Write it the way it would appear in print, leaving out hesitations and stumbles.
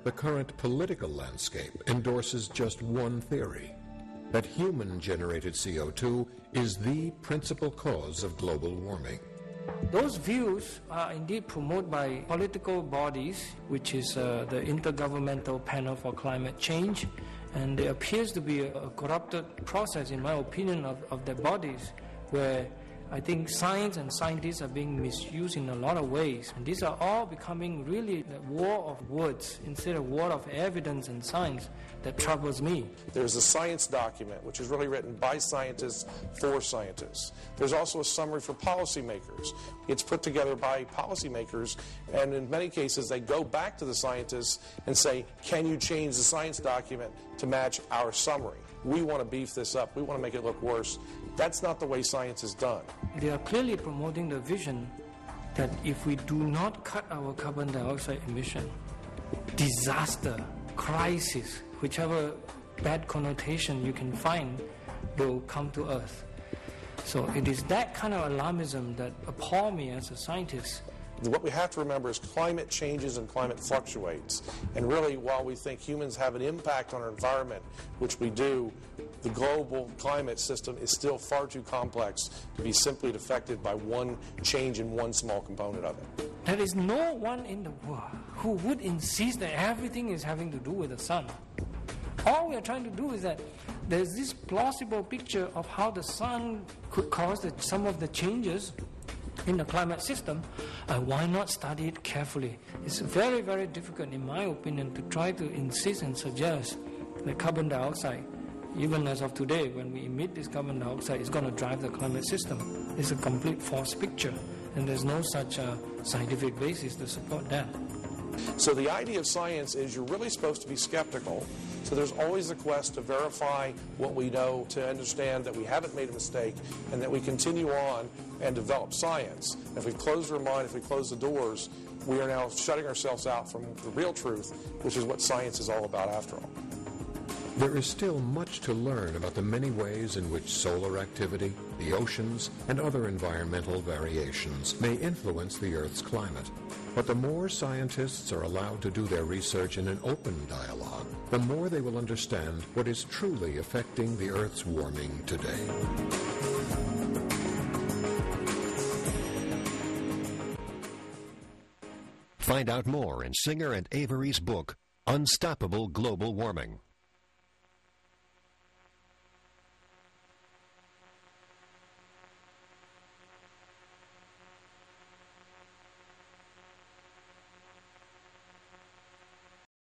The current political landscape endorses just one theory, that human-generated CO2 is the principal cause of global warming. Those views are indeed promoted by political bodies, which is the Intergovernmental Panel for Climate Change, and there appears to be a corrupted process, in my opinion, of their bodies, where I think science and scientists are being misused in a lot of ways. And these are all becoming really a war of words instead of war of evidence and science that troubles me. There's a science document which is really written by scientists for scientists. There's also a summary for policymakers. It's put together by policymakers, and in many cases they go back to the scientists and say, can you change the science document to match our summary? We want to beef this up. We want to make it look worse. That's not the way science is done. They are clearly promoting the vision that if we do not cut our carbon dioxide emission, disaster, crisis, whichever bad connotation you can find, will come to Earth. So it is that kind of alarmism that appalls me as a scientist. What we have to remember is climate changes and climate fluctuates. And really, while we think humans have an impact on our environment, which we do, the global climate system is still far too complex to be simply affected by one change in one small component of it. There is no one in the world who would insist that everything is having to do with the sun. All we are trying to do is that there's this plausible picture of how the sun could cause some of the changes in the climate system, why not study it carefully? It's very, very difficult, in my opinion, to try to insist and suggest that carbon dioxide, even as of today, when we emit this carbon dioxide, is going to drive the climate system. It's a complete false picture, and there's no such scientific basis to support that. So the idea of science is you're really supposed to be skeptical. So there's always a quest to verify what we know, to understand that we haven't made a mistake, and that we continue on and develop science. If we close our mind, if we close the doors, we are now shutting ourselves out from the real truth, which is what science is all about after all. There is still much to learn about the many ways in which solar activity, the oceans, and other environmental variations may influence the Earth's climate. But the more scientists are allowed to do their research in an open dialogue, the more they will understand what is truly affecting the Earth's warming today. Find out more in Singer and Avery's book, Unstoppable Global Warming.